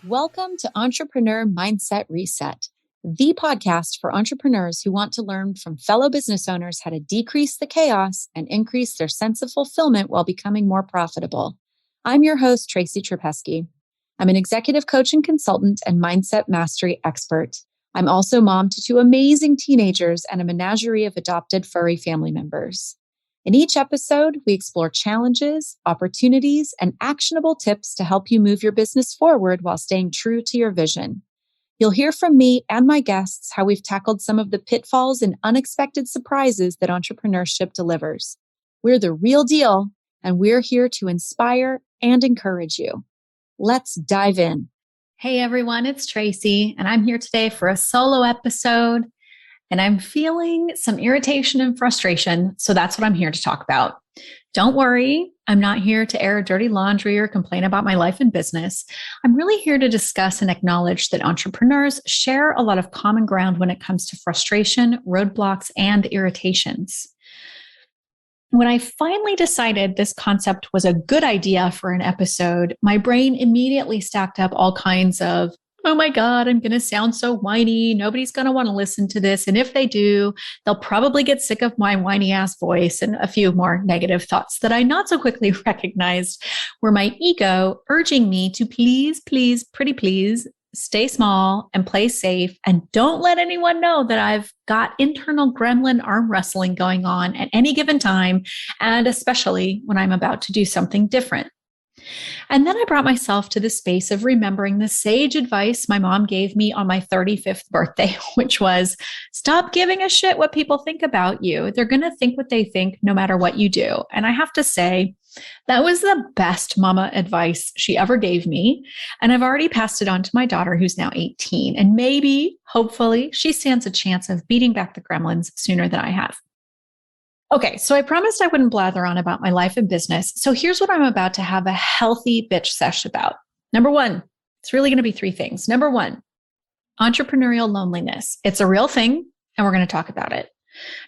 Welcome to Entrepreneur Mindset Reset, the podcast for entrepreneurs who want to learn from fellow business owners how to decrease the chaos and increase their sense of fulfillment while becoming more profitable. I'm your host, Tracy. I'm an executive coach and consultant and mindset mastery expert. I'm also mom to two amazing teenagers and a menagerie of adopted furry family members. In each episode, we explore challenges, opportunities, and actionable tips to help you move your business forward while staying true to your vision. You'll hear from me and my guests how we've tackled some of the pitfalls and unexpected surprises that entrepreneurship delivers. We're the real deal, and we're here to inspire and encourage you. Let's dive in. Hey everyone, it's Tracy, and I'm here today for a solo episode. And I'm feeling some irritation and frustration, so that's what I'm here to talk about. Don't worry, I'm not here to air dirty laundry or complain about my life and business. I'm really here to discuss and acknowledge that entrepreneurs share a lot of common ground when it comes to frustration, roadblocks, and irritations. When I finally decided this concept was a good idea for an episode, my brain immediately stacked up all kinds of, oh my God, I'm going to sound so whiny. Nobody's going to want to listen to this. And if they do, they'll probably get sick of my whiny ass voice, and a few more negative thoughts that I not so quickly recognized were my ego urging me to please, pretty please, stay small and play safe, and don't let anyone know that I've got internal gremlin arm wrestling going on at any given time, and especially when I'm about to do something different. And then I brought myself to the space of remembering the sage advice my mom gave me on my 35th birthday, which was, stop giving a shit what people think about you. They're going to think what they think no matter what you do. And I have to say, that was the best mama advice she ever gave me. And I've already passed it on to my daughter, who's now 18. And maybe, hopefully, she stands a chance of beating back the gremlins sooner than I have. Okay, so I promised I wouldn't blather on about my life and business. So here's what I'm about to have a healthy bitch sesh about. Number one, it's really going to be three things. Number one, entrepreneurial loneliness. It's a real thing, and we're going to talk about it.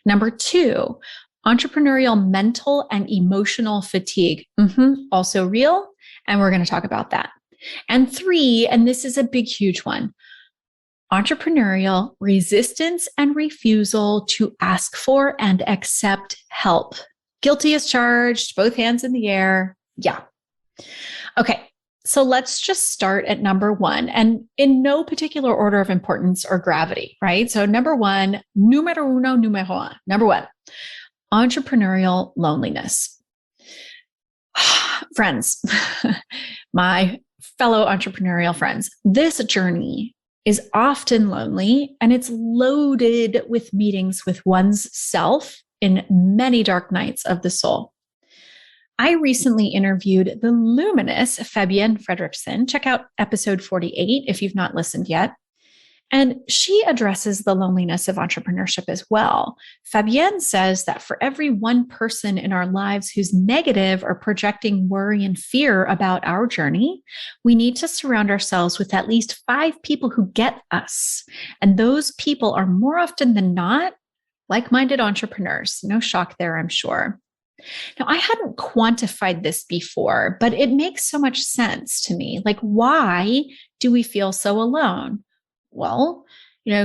Number two, entrepreneurial mental and emotional fatigue. Also real, and we're going to talk about that. And three, and this is a big, huge one, entrepreneurial resistance and refusal to ask for and accept help. Guilty as charged, both hands in the air. Yeah. Okay. So let's just start at number one, and in no particular order of importance or gravity, right? So number one, numero uno, number one, entrepreneurial loneliness. Friends, my fellow entrepreneurial friends, this journey is often lonely, and it's loaded with meetings with one's self in many dark nights of the soul. I recently interviewed the luminous Fabienne Fredrickson. Check out episode 48 if you've not listened yet. And she addresses the loneliness of entrepreneurship as well. Fabienne says that for every one person in our lives who's negative or projecting worry and fear about our journey, we need to surround ourselves with at least 5 people who get us. And those people are more often than not like-minded entrepreneurs. No shock there, I'm sure. Now, I hadn't quantified this before, but it makes so much sense to me. Like, why do we feel so alone? Well,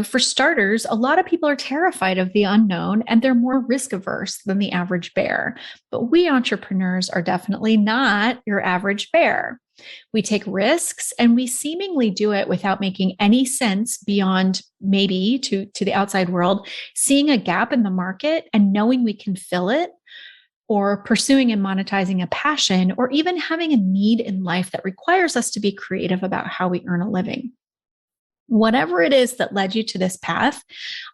for starters, a lot of people are terrified of the unknown, and they're more risk averse than the average bear. But we entrepreneurs are definitely not your average bear. We take risks, and we seemingly do it without making any sense beyond maybe to the outside world, seeing a gap in the market and knowing we can fill it, or pursuing and monetizing a passion, or even having a need in life that requires us to be creative about how we earn a living. Whatever it is that led you to this path,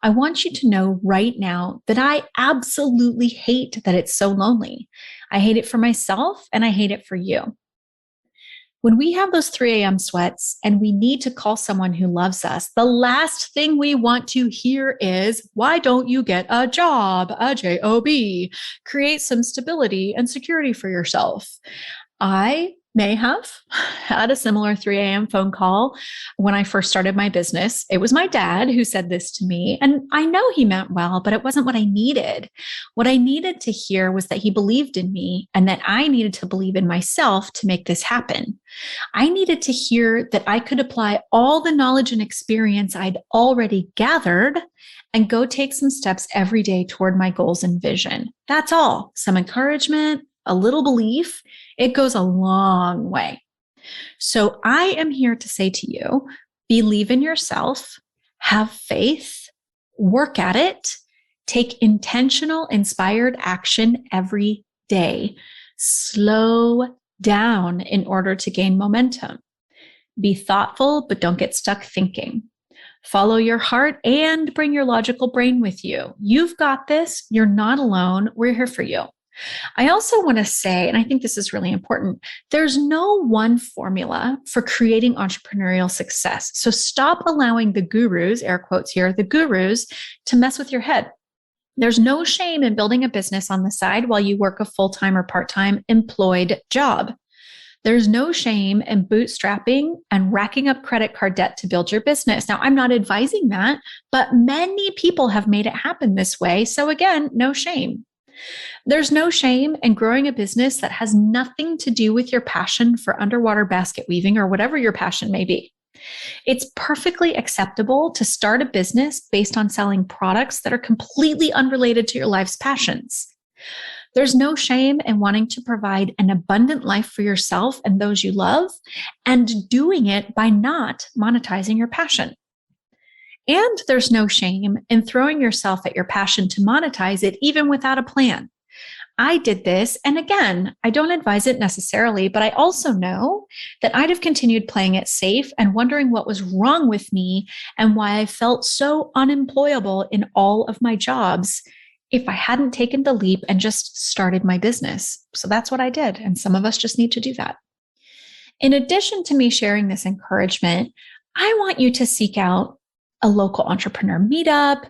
I want you to know right now that I absolutely hate that it's so lonely. I hate it for myself, and I hate it for you. When we have those 3 a.m. sweats and we need to call someone who loves us, the last thing we want to hear is, why don't you get a job, a job, create some stability and security for yourself? I may have had a similar 3 a.m. phone call when I first started my business. It was my dad who said this to me. And I know he meant well, but it wasn't what I needed. What I needed to hear was that he believed in me and that I needed to believe in myself to make this happen. I needed to hear that I could apply all the knowledge and experience I'd already gathered and go take some steps every day toward my goals and vision. That's all. Some encouragement, a little belief. It goes a long way. So I am here to say to you, believe in yourself, have faith, work at it, take intentional, inspired action every day. Slow down in order to gain momentum. Be thoughtful, but don't get stuck thinking. Follow your heart and bring your logical brain with you. You've got this. You're not alone. We're here for you. I also want to say, and I think this is really important, there's no one formula for creating entrepreneurial success. So stop allowing the gurus, air quotes here, the gurus, to mess with your head. There's no shame in building a business on the side while you work a full-time or part-time employed job. There's no shame in bootstrapping and racking up credit card debt to build your business. Now, I'm not advising that, but many people have made it happen this way. So again, no shame. There's no shame in growing a business that has nothing to do with your passion for underwater basket weaving or whatever your passion may be. It's perfectly acceptable to start a business based on selling products that are completely unrelated to your life's passions. There's no shame in wanting to provide an abundant life for yourself and those you love, and doing it by not monetizing your passion. And there's no shame in throwing yourself at your passion to monetize it, even without a plan. I did this. And again, I don't advise it necessarily, but I also know that I'd have continued playing it safe and wondering what was wrong with me and why I felt so unemployable in all of my jobs if I hadn't taken the leap and just started my business. So that's what I did. And some of us just need to do that. In addition to me sharing this encouragement, I want you to seek out a local entrepreneur meetup,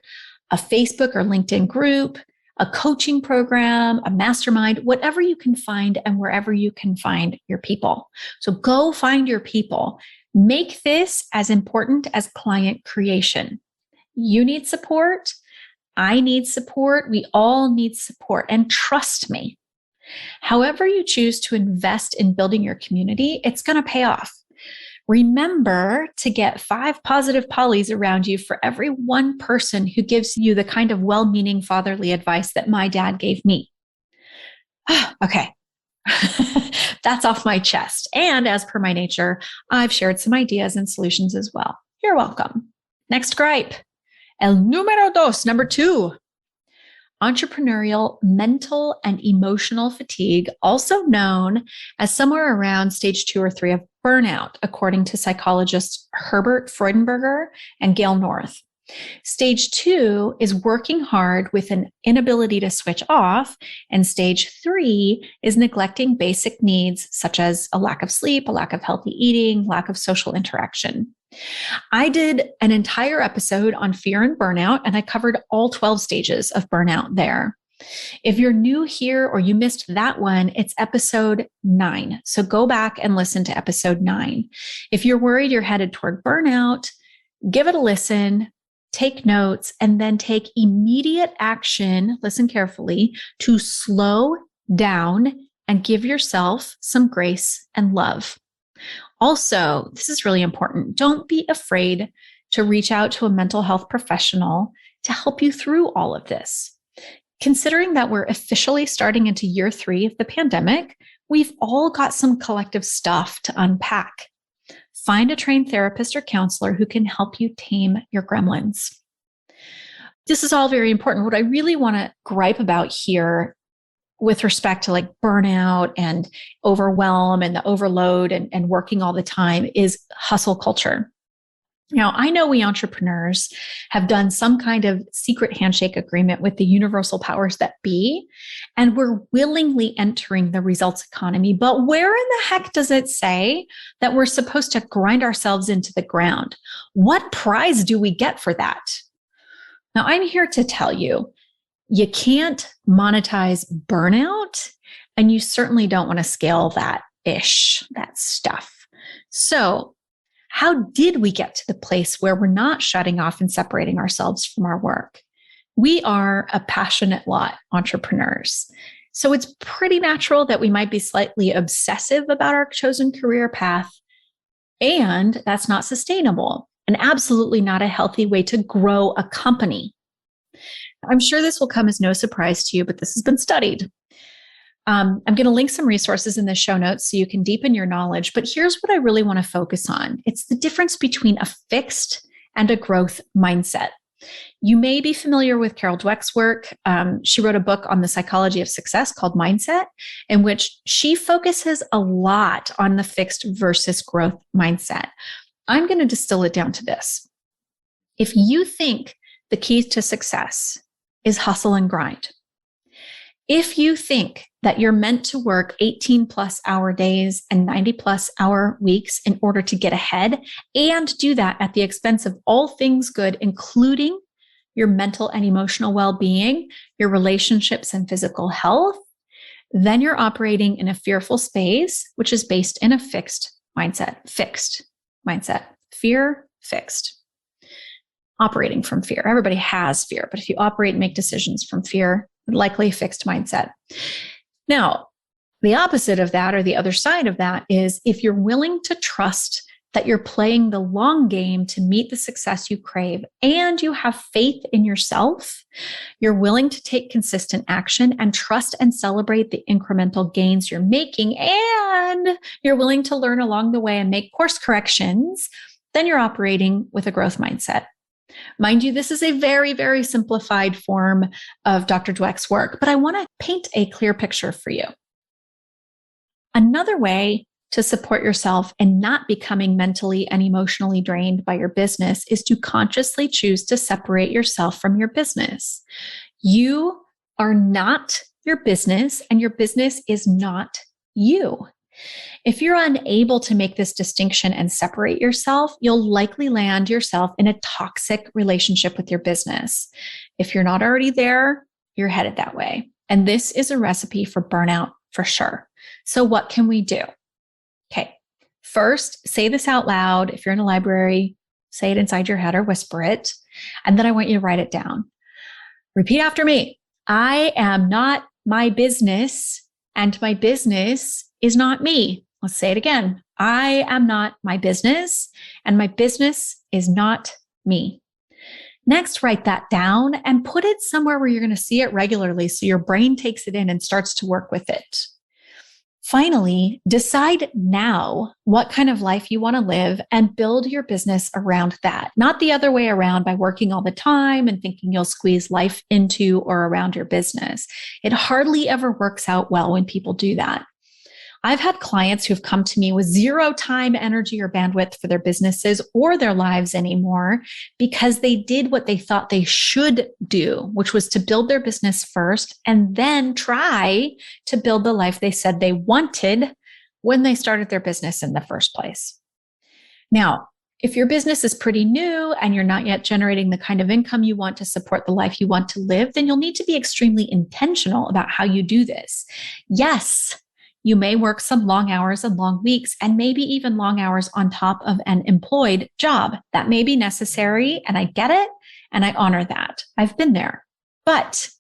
a Facebook or LinkedIn group, a coaching program, a mastermind, whatever you can find and wherever you can find your people. So go find your people. Make this as important as client creation. You need support. I need support. We all need support. And trust me, however you choose to invest in building your community, it's going to pay off. Remember to get 5 positive polys around you for every one person who gives you the kind of well-meaning fatherly advice that my dad gave me. Okay. That's off my chest. And as per my nature, I've shared some ideas and solutions as well. You're welcome. Next gripe. El número dos, number 2. Entrepreneurial mental and emotional fatigue, also known as somewhere around stage 2 or 3 of burnout, according to psychologists Herbert Freudenberger and Gail North. Stage 2 is working hard with an inability to switch off, and stage 3 is neglecting basic needs such as a lack of sleep, a lack of healthy eating, lack of social interaction. I did an entire episode on fear and burnout, and I covered all 12 stages of burnout there. If you're new here or you missed that one, it's episode 9. So go back and listen to episode 9. If you're worried you're headed toward burnout, give it a listen, take notes, and then take immediate action, listen carefully, to slow down and give yourself some grace and love. Also, this is really important. Don't be afraid to reach out to a mental health professional to help you through all of this. Considering that we're officially starting into year 3 of the pandemic, we've all got some collective stuff to unpack. Find a trained therapist or counselor who can help you tame your gremlins. This is all very important. What I really want to gripe about here with respect to like burnout and overwhelm and the overload and working all the time is hustle culture. Now, I know we entrepreneurs have done some kind of secret handshake agreement with the universal powers that be, and we're willingly entering the results economy. But where in the heck does it say that we're supposed to grind ourselves into the ground? What prize do we get for that? Now, I'm here to tell you, you can't monetize burnout, and you certainly don't want to scale that ish, that stuff. So, how did we get to the place where we're not shutting off and separating ourselves from our work? We are a passionate lot entrepreneurs. So it's pretty natural that we might be slightly obsessive about our chosen career path. And that's not sustainable and absolutely not a healthy way to grow a company. I'm sure this will come as no surprise to you, but this has been studied. I'm going to link some resources in the show notes so you can deepen your knowledge. But here's what I really want to focus on. It's the difference between a fixed and a growth mindset. You may be familiar with Carol Dweck's work. She wrote a book on the psychology of success called Mindset, in which she focuses a lot on the fixed versus growth mindset. I'm going to distill it down to this. If you think the key to success is hustle and grind, if you think that you're meant to work 18 plus hour days and 90 plus hour weeks in order to get ahead and do that at the expense of all things good, including your mental and emotional well-being, your relationships and physical health, then you're operating in a fearful space, which is based in a fixed mindset. Fixed mindset. Fear, fixed. Operating from fear. Everybody has fear, but if you operate and make decisions from fear, likely fixed mindset. Now, the opposite of that, or the other side of that, is if you're willing to trust that you're playing the long game to meet the success you crave, and you have faith in yourself, you're willing to take consistent action and trust and celebrate the incremental gains you're making, and you're willing to learn along the way and make course corrections, then you're operating with a growth mindset. Mind you, this is a very, very simplified form of Dr. Dweck's work, but I want to paint a clear picture for you. Another way to support yourself and not becoming mentally and emotionally drained by your business is to consciously choose to separate yourself from your business. You are not your business, and your business is not you. If you're unable to make this distinction and separate yourself, you'll likely land yourself in a toxic relationship with your business. If you're not already there, you're headed that way. And this is a recipe for burnout for sure. So what can we do? Okay. First, say this out loud. If you're in a library, say it inside your head or whisper it. And then I want you to write it down. Repeat after me. I am not my business, and my business is not me. Let's say it again. I am not my business, and my business is not me. Next, write that down and put it somewhere where you're going to see it regularly so your brain takes it in and starts to work with it. Finally, decide now what kind of life you want to live and build your business around that, not the other way around by working all the time and thinking you'll squeeze life into or around your business. It hardly ever works out well when people do that. I've had clients who've come to me with zero time, energy, or bandwidth for their businesses or their lives anymore because they did what they thought they should do, which was to build their business first and then try to build the life they said they wanted when they started their business in the first place. Now, if your business is pretty new and you're not yet generating the kind of income you want to support the life you want to live, then you'll need to be extremely intentional about how you do this. Yes, you may work some long hours and long weeks, and maybe even long hours on top of an employed job. That may be necessary, and I get it, and I honor that. I've been there. But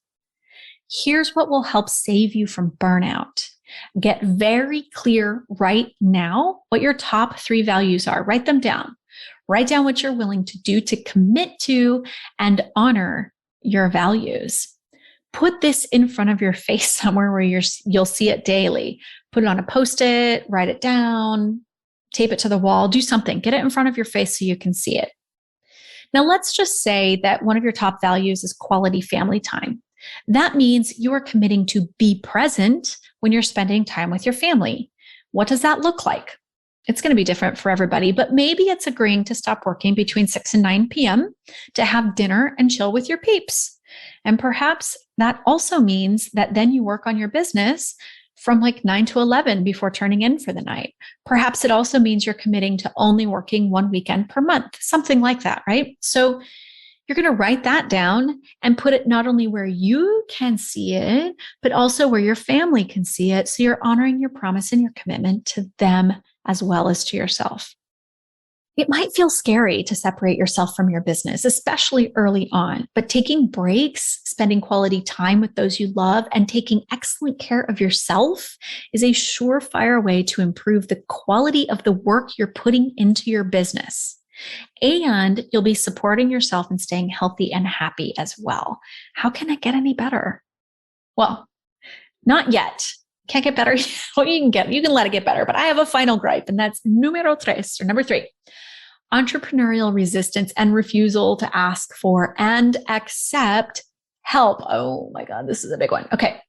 here's what will help save you from burnout. Get very clear right now what your top 3 values are. Write them down. Write down what you're willing to do to commit to and honor your values. Put this in front of your face somewhere where you'll see it daily. Put it on a Post-it, write it down, tape it to the wall, do something. Get it in front of your face so you can see it. Now, let's just say that one of your top values is quality family time. That means you are committing to be present when you're spending time with your family. What does that look like? It's going to be different for everybody, but maybe it's agreeing to stop working between 6 and 9 p.m. to have dinner and chill with your peeps. And perhaps that also means that then you work on your business from like 9 to 11 before turning in for the night. Perhaps it also means you're committing to only working 1 weekend per month, something like that, right? So you're going to write that down and put it not only where you can see it, but also where your family can see it. So you're honoring your promise and your commitment to them as well as to yourself. It might feel scary to separate yourself from your business, especially early on, but taking breaks, spending quality time with those you love, and taking excellent care of yourself is a surefire way to improve the quality of the work you're putting into your business. And you'll be supporting yourself and staying healthy and happy as well. How can it get any better? Well, not yet. Can't get better. Well, you can let it get better, but I have a final gripe, and that's numero tres, or number 3. Entrepreneurial resistance and refusal to ask for and accept help. Oh my God, this is a big one. Okay.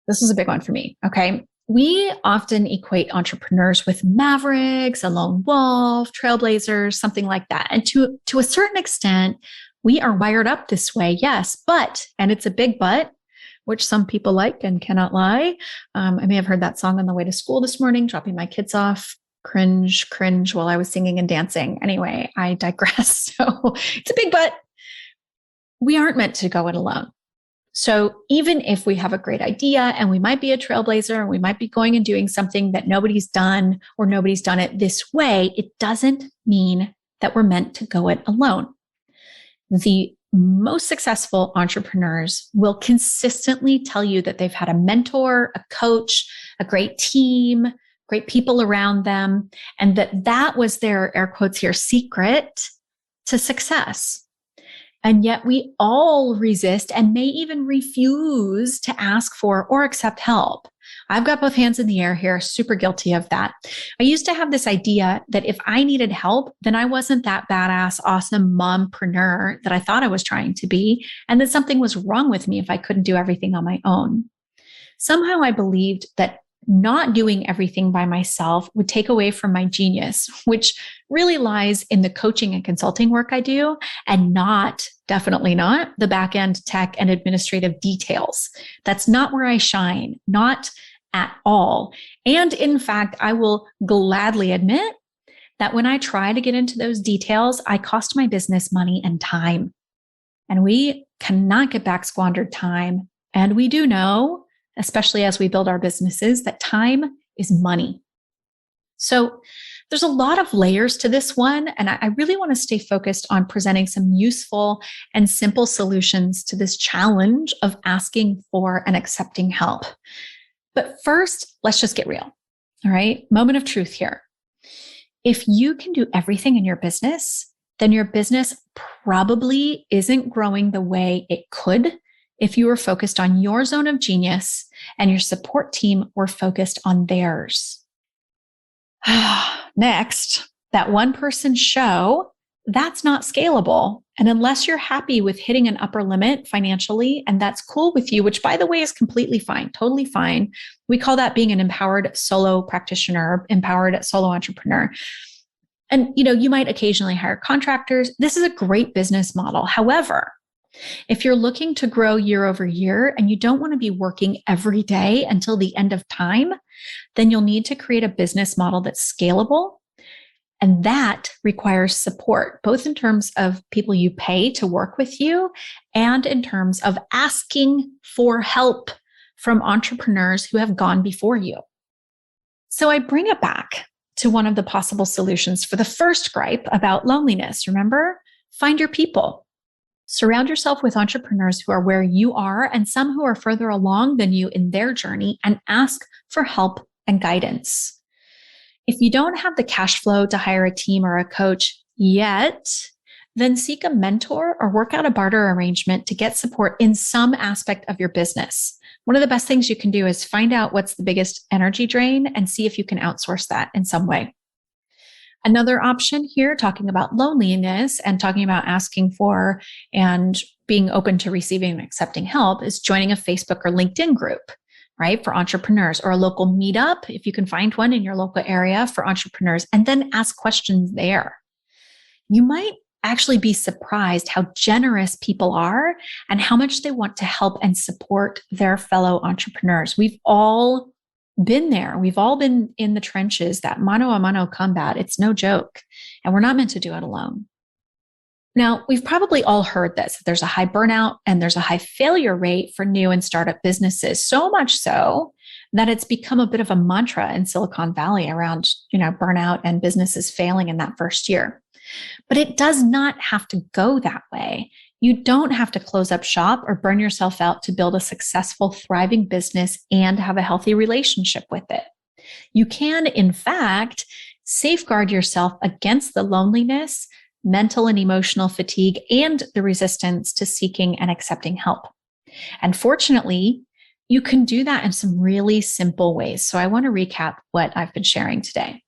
This is a big one for me. Okay. We often equate entrepreneurs with mavericks, a lone wolf, trailblazers, something like that. And to a certain extent, we are wired up this way. Yes, but, and it's a big but, which some people like and cannot lie. I may have heard that song on the way to school this morning, dropping my kids off. Cringe while I was singing and dancing. Anyway, I digress. So it's a big but. We aren't meant to go it alone. So even if we have a great idea and we might be a trailblazer and we might be going and doing something that nobody's done or nobody's done it this way, it doesn't mean that we're meant to go it alone. The most successful entrepreneurs will consistently tell you that they've had a mentor, a coach, a great team, great people around them, and that was their, air quotes here, secret to success. And yet we all resist and may even refuse to ask for or accept help. I've got both hands in the air here, super guilty of that. I used to have this idea that if I needed help, then I wasn't that badass, awesome mompreneur that I thought I was trying to be, and that something was wrong with me if I couldn't do everything on my own. Somehow I believed that not doing everything by myself would take away from my genius, which really lies in the coaching and consulting work I do, and definitely not the back-end tech and administrative details. That's not where I shine, not at all. And in fact, I will gladly admit that when I try to get into those details, I cost my business money and time. And we cannot get back squandered time. And we do know, especially as we build our businesses, that time is money. So there's a lot of layers to this one, and I really want to stay focused on presenting some useful and simple solutions to this challenge of asking for and accepting help. But first, let's just get real. All right, moment of truth here. If you can do everything in your business, then your business probably isn't growing the way it could if you were focused on your zone of genius and your support team were focused on theirs. Next, that one-person show, that's not scalable. And unless you're happy with hitting an upper limit financially, and that's cool with you, which by the way is completely fine, totally fine. We call that being an empowered solo practitioner, empowered solo entrepreneur. And you might occasionally hire contractors. This is a great business model. However, if you're looking to grow year over year and you don't want to be working every day until the end of time, then you'll need to create a business model that's scalable. And that requires support, both in terms of people you pay to work with you and in terms of asking for help from entrepreneurs who have gone before you. So I bring it back to one of the possible solutions for the first gripe about loneliness. Remember, find your people. Surround yourself with entrepreneurs who are where you are and some who are further along than you in their journey, and ask for help and guidance. If you don't have the cash flow to hire a team or a coach yet, then seek a mentor or work out a barter arrangement to get support in some aspect of your business. One of the best things you can do is find out what's the biggest energy drain and see if you can outsource that in some way. Another option here, talking about loneliness and talking about asking for and being open to receiving and accepting help, is joining a Facebook or LinkedIn group, right, for entrepreneurs, or a local meetup, if you can find one in your local area for entrepreneurs, and then ask questions there. You might actually be surprised how generous people are and how much they want to help and support their fellow entrepreneurs. We've all been there. We've all been in the trenches, that mano a mano combat. It's no joke. And we're not meant to do it alone. Now, we've probably all heard this. There's a high burnout and there's a high failure rate for new and startup businesses, so much so that it's become a bit of a mantra in Silicon Valley around, burnout and businesses failing in that first year. But it does not have to go that way. You don't have to close up shop or burn yourself out to build a successful, thriving business and have a healthy relationship with it. You can, in fact, safeguard yourself against the loneliness, mental and emotional fatigue, and the resistance to seeking and accepting help. And fortunately, you can do that in some really simple ways. So I want to recap what I've been sharing today.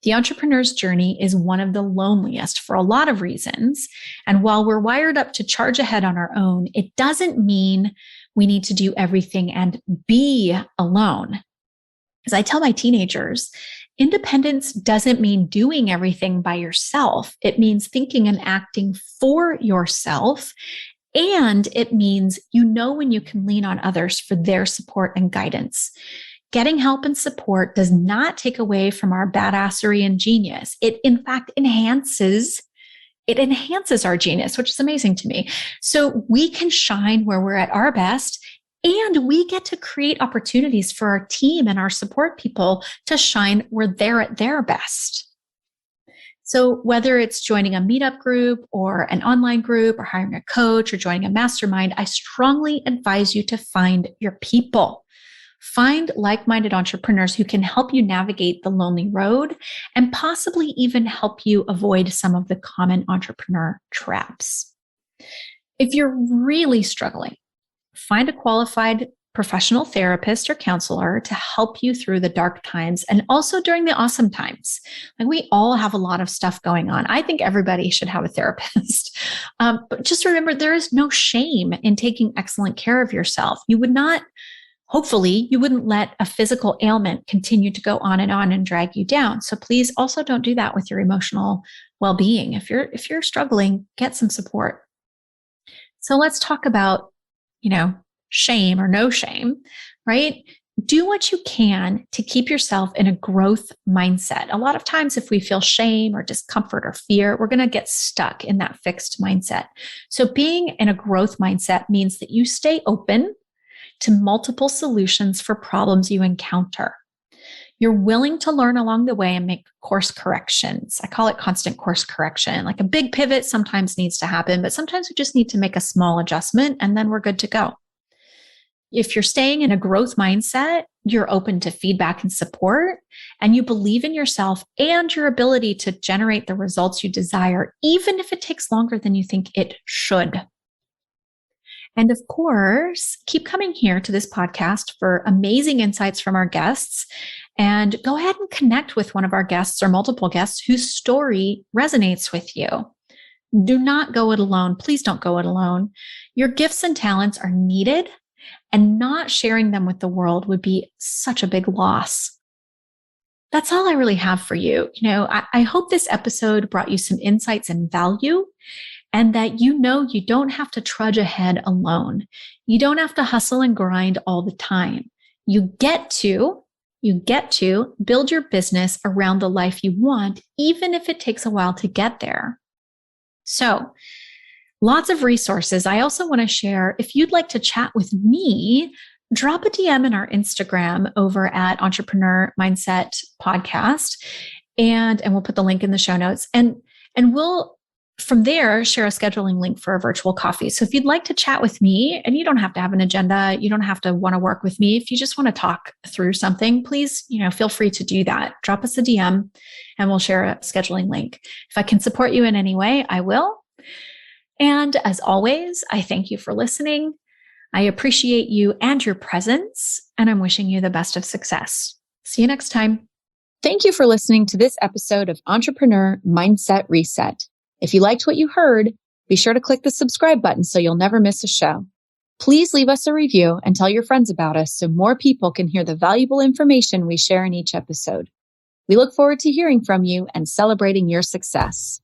The entrepreneur's journey is one of the loneliest for a lot of reasons. And while we're wired up to charge ahead on our own, it doesn't mean we need to do everything and be alone. As I tell my teenagers, independence doesn't mean doing everything by yourself. It means thinking and acting for yourself. And it means when you can lean on others for their support and guidance. Getting help and support does not take away from our badassery and genius. It, in fact, enhances our genius, which is amazing to me. So we can shine where we're at our best, and we get to create opportunities for our team and our support people to shine where they're at their best. So whether it's joining a meetup group or an online group or hiring a coach or joining a mastermind, I strongly advise you to find your people. Find like-minded entrepreneurs who can help you navigate the lonely road and possibly even help you avoid some of the common entrepreneur traps. If you're really struggling, find a qualified professional therapist or counselor to help you through the dark times and also during the awesome times. Like, we all have a lot of stuff going on. I think everybody should have a therapist. But just remember, there is no shame in taking excellent care of yourself. Hopefully, you wouldn't let a physical ailment continue to go on and drag you down. So please also don't do that with your emotional well-being. If you're struggling, get some support. So let's talk about, shame or no shame, right? Do what you can to keep yourself in a growth mindset. A lot of times, if we feel shame or discomfort or fear, we're going to get stuck in that fixed mindset. So being in a growth mindset means that you stay open to multiple solutions for problems you encounter. You're willing to learn along the way and make course corrections. I call it constant course correction. Like, a big pivot sometimes needs to happen, but sometimes we just need to make a small adjustment and then we're good to go. If you're staying in a growth mindset, you're open to feedback and support, and you believe in yourself and your ability to generate the results you desire, even if it takes longer than you think it should. And of course, keep coming here to this podcast for amazing insights from our guests. And go ahead and connect with one of our guests or multiple guests whose story resonates with you. Do not go it alone. Please don't go it alone. Your gifts and talents are needed, and not sharing them with the world would be such a big loss. That's all I really have for you. I hope this episode brought you some insights and value, and that you don't have to trudge ahead alone. You don't have to hustle and grind all the time. You get to build your business around the life you want, even if it takes a while to get there. So, lots of resources. I also want to share, if you'd like to chat with me, drop a DM in our Instagram over at Entrepreneur Mindset Podcast, and we'll put the link in the show notes. And we'll, from there, share a scheduling link for a virtual coffee. So if you'd like to chat with me, and you don't have to have an agenda, you don't have to want to work with me. If you just want to talk through something, please, feel free to do that. Drop us a DM and we'll share a scheduling link. If I can support you in any way, I will. And as always, I thank you for listening. I appreciate you and your presence, and I'm wishing you the best of success. See you next time. Thank you for listening to this episode of Entrepreneur Mindset Reset. If you liked what you heard, be sure to click the subscribe button so you'll never miss a show. Please leave us a review and tell your friends about us so more people can hear the valuable information we share in each episode. We look forward to hearing from you and celebrating your success.